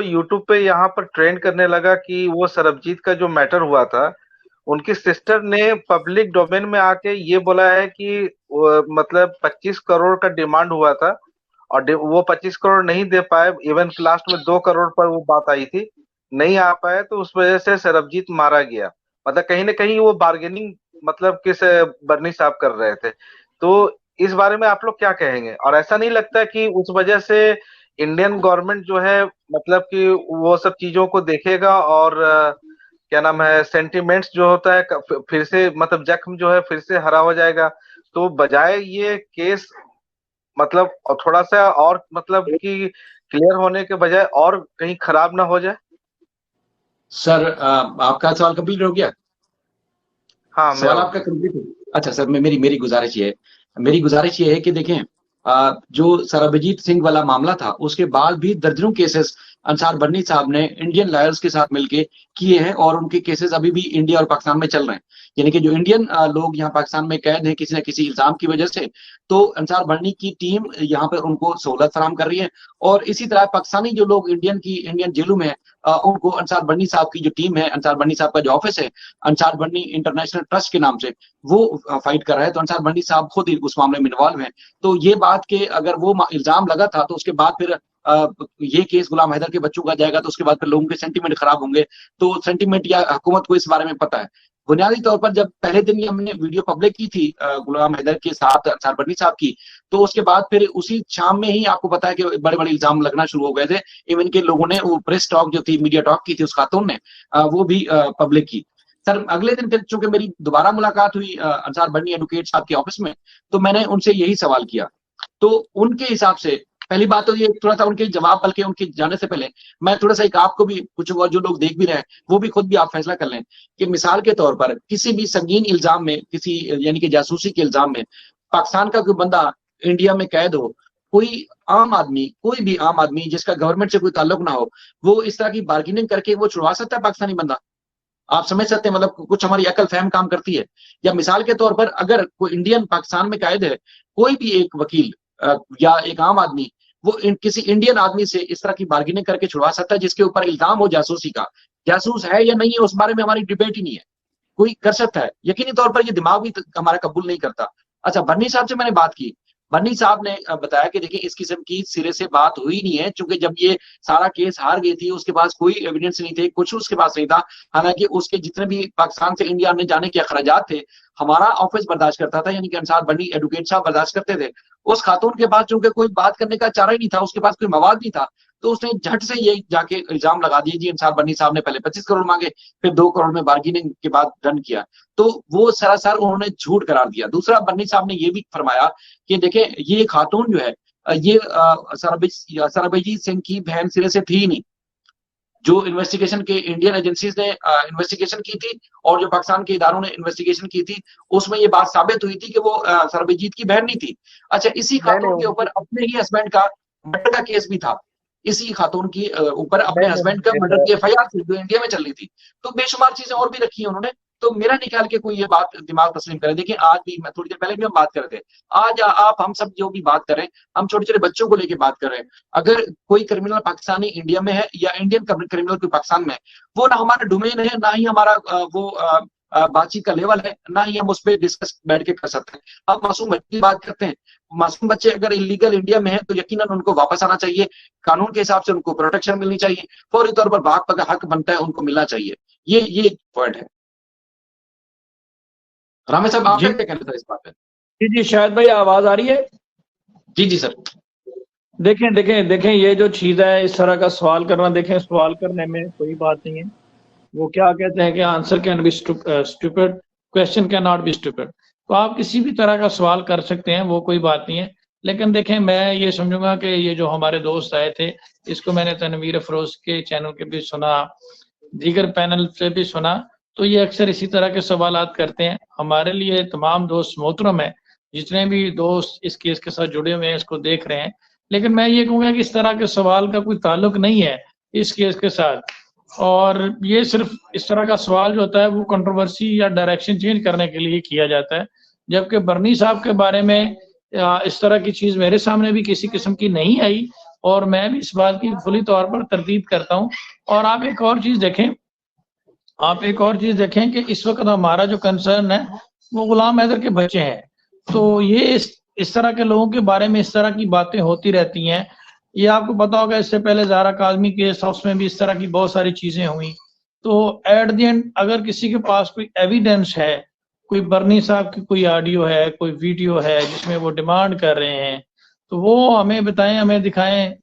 YouTube पे यहाँ पर ट्रेंड करने लगा कि वो सरबजीत का जो मैटर हुआ था, उनकी सिस्टर ने पब्लिक डोमेन में आके ये बोला है कि मतलब 25 करोड़ का डिमांड हुआ था और वो 25 करोड़ नहीं दे पाए। इवन लास्ट में 2 करोड़ पर वो बात आई थी, नहीं आ पाए, तो उस वजह से सरबजीत मारा गया। मतलब कहीं ना कहीं वो बार्गेनिंग मतलब किस बर्नी साहब कर रहे थे। तो इस बारे में आप लोग क्या कहेंगे? और ऐसा नहीं लगता कि उस वजह से इंडियन गवर्नमेंट जो है मतलब कि वो सब चीजों को देखेगा और क्या नाम है, सेंटिमेंट्स जो होता है फिर से मतलब जख्म जो है फिर से हरा हो जाएगा। तो बजाय ये केस मतलब और थोड़ा सा और मतलब कि क्लियर होने के बजाय और कहीं खराब ना हो जाए। सर आपका सवाल कंप्लीट हो गया? हाँ, मेरा सवाल हो आपका गया। कंप्लीट हो गया? अच्छा सर, मेरी मेरी गुजारिश ये है कि देखें, जो सरबजीत सिंह वाला मामला था उसके बाद भी दर्जनों केसेस अंसार बर्नी साहब ने इंडियन लॉयर्स के साथ मिलके किए हैं और उनके केसेस अभी भी इंडिया और पाकिस्तान में चल रहे हैं। यानी कि जो इंडियन लोग यहाँ पाकिस्तान में कैद हैं किसी न किसी इल्जाम की वजह से, तो अंसार बर्नी की टीम यहाँ पर उनको सहूलत फराहम कर रही है। और इसी तरह पाकिस्तानी जो लोग इंडियन जेलों में हैं, उनको अंसार बर्नी साहब की जो टीम है, अंसार बर्नी साहब का जो ऑफिस है अंसार बर्नी इंटरनेशनल ट्रस्ट के नाम से, वो फाइट कर रहा है। तो अंसार बर्नी साहब खुद ही उस मामले में इन्वॉल्व हैं। तो ये बात के अगर वो इल्जाम लगा था तो उसके बाद फिर ये केस गुलाम हैदर के बच्चों का जाएगा, तो उसके बाद फिर लोगों के सेंटीमेंट खराब होंगे। तो सेंटीमेंट या हुकूमत को इस बारे में पता है। बुनियादी तौर पर जब पहले दिन ही हमने वीडियो पब्लिक की थी गुलाम हैदर के साथ अंसार बर्नी साहब की, तो उसके बाद फिर उसी शाम में ही आपको पता है कि बड़े बड़े इल्जाम लगना शुरू हो गए थे। इवन के लोगों ने वो प्रेस टॉक जो थी, मीडिया टॉक की थी उस खातून ने, वो भी पब्लिक की। सर अगले दिन फिर चूंकि मेरी दोबारा मुलाकात हुई अंसार बर्नी एडवोकेट साहब के ऑफिस में, तो मैंने उनसे यही सवाल किया। तो उनके हिसाब से पहली बात तो ये थोड़ा सा उनके जवाब, बल्कि उनके जाने से पहले मैं थोड़ा सा एक आपको भी पूछूंगा, जो लोग देख भी रहे हैं वो भी खुद भी आप फैसला कर लें कि मिसाल के तौर पर किसी भी संगीन इल्जाम में, किसी यानी कि जासूसी के इल्जाम में पाकिस्तान का कोई बंदा इंडिया में कैद हो, कोई आम आदमी, कोई भी आम आदमी जिसका गवर्नमेंट से कोई ताल्लुक ना हो, वो इस तरह की बार्गेनिंग करके वो छुड़वा सकता है पाकिस्तानी बंदा? आप समझ सकते हैं, मतलब कुछ हमारी अकल फहम काम करती है। या मिसाल के तौर पर अगर कोई इंडियन पाकिस्तान में कैद है, कोई भी एक वकील या एक आम आदमी वो किसी इंडियन आदमी से इस तरह की बार्गेनिंग करके छुड़वा सकता है जिसके ऊपर इल्जाम हो जासूसी का? जासूस है या नहीं है उस बारे में हमारी डिबेट ही नहीं है। कोई कर सकता है, यकीनी तौर पर ये दिमाग भी हमारा कबूल नहीं करता। अच्छा, बन्नी साहब से मैंने बात की। बन्नी साहब ने बताया कि देखिए इस किस्म की सिरे से बात हुई नहीं है, क्योंकि जब ये सारा केस हार गई थी उसके पास कोई एविडेंस नहीं थे, कुछ उसके पास नहीं था। हालांकि उसके जितने भी पाकिस्तान से इंडिया आने जाने के अखराजात थे हमारा ऑफिस बर्दाश्त करता था, यानी कि अंसार बर्नी एडवोकेट साहब बर्दाश्त करते थे। उस खातून के पास चूंकि कोई बात करने का चारा ही नहीं था, उसके पास कोई मवाद नहीं था, तो उसने झट से ये जाके इल्जाम लगा दिया जी अंसार बर्नी साहब ने पहले 25 करोड़ मांगे, फिर 2 करोड़ में बार्गेनिंग के बाद डन किया। तो वो सरासर उन्होंने झूठ करार दिया। दूसरा, बर्नी साहब ने ये भी फरमाया कि देखें ये खातून जो है ये सरबजीत सिंह की बहन सिरे से थी ही नहीं। जो इन्वेस्टिगेशन के इंडियन एजेंसीज ने इन्वेस्टिगेशन की थी और जो पाकिस्तान के इदारों ने इन्वेस्टिगेशन की थी, उसमें ये बात साबित हुई थी कि वो सरबजीत की बहन नहीं थी। अच्छा, इसी नहीं खातून के नहीं ऊपर अपने ही हस्बैंड का मर्डर का केस भी था। इसी खातून की ऊपर अपने नहीं हस्बैंड का नहीं मर्डर की एफआईआर थी जो इंडिया में चल रही थी। तो बेशुमार चीजें और भी रखी है उन्होंने। तो मेरा निकाल के कोई ये बात दिमाग तस्लीम करे। देखिए आज भी, मैं थोड़ी देर पहले भी हम बात कर रहे थे, आज आप हम सब जो भी बात कर रहे हैं, हम छोटे छोटे बच्चों को लेके बात कर रहे हैं। अगर कोई क्रिमिनल पाकिस्तानी इंडिया में है या इंडियन क्रिमिनल कोई पाकिस्तान में है, वो ना हमारा डोमेन है, ना ही हमारा बातचीत का लेवल है, ना ही हम उस पर डिस्कस बैठ के कर सकते हैं। हम मासूम बच्चे की बात करते हैं। मासूम बच्चे अगर इलीगल इंडिया में है तो यकीनन उनको वापस आना चाहिए, कानून के हिसाब से उनको प्रोटेक्शन मिलनी चाहिए, फौरी तौर पर भाग का हक बनता है उनको मिलना चाहिए। ये पॉइंट है। रामे साहब आपका जी क्या कहना था इस बात पे? जी जी, शायद भाई आवाज आ रही है? जी जी सर। देखें देखें देखें, ये जो चीज है इस तरह का सवाल करना, देखें सवाल करने में कोई बात नहीं है। वो क्या कहते हैं कि answer can be stupid, question can not be stupid. तो आप किसी भी तरह का सवाल कर सकते हैं, वो कोई बात नहीं है। लेकिन देखें, मैं ये समझूंगा कि ये जो हमारे दोस्त आए थे, इसको मैंने तनवीर अफरोज के चैनल के भी सुना, दीगर पैनल से भी सुना, तो ये अक्सर इसी तरह के सवालात करते हैं। हमारे लिए तमाम दोस्त मोहतरम है, जितने भी दोस्त इस केस के साथ जुड़े हुए हैं, इसको देख रहे हैं। लेकिन मैं ये कहूँगा कि इस तरह के सवाल का कोई ताल्लुक नहीं है इस केस के साथ। और ये सिर्फ इस तरह का सवाल जो होता है वो कंट्रोवर्सी या डायरेक्शन चेंज करने के लिए किया जाता है। जबकि बर्नी साहब के बारे में इस तरह की चीज मेरे सामने भी किसी किस्म की नहीं आई। और मैं भी इस बात की फुली तौर पर तरदीद करता हूँ। और आप एक और चीज देखें कि इस वक्त हमारा जो कंसर्न है वो गुलाम हैदर के बच्चे हैं। तो ये इस तरह के लोगों के बारे में इस तरह की बातें होती रहती हैं। ये आपको पता होगा, इससे पहले ज़ारा काज़मी केस हाउस में भी इस तरह की बहुत सारी चीजें हुई। तो एट द एंड अगर किसी के पास कोई एविडेंस है, कोई बर्नी साहब की कोई ऑडियो है, कोई वीडियो है जिसमें वो डिमांड कर रहे हैं, तो वो हमें बताएं, हमें दिखाएं।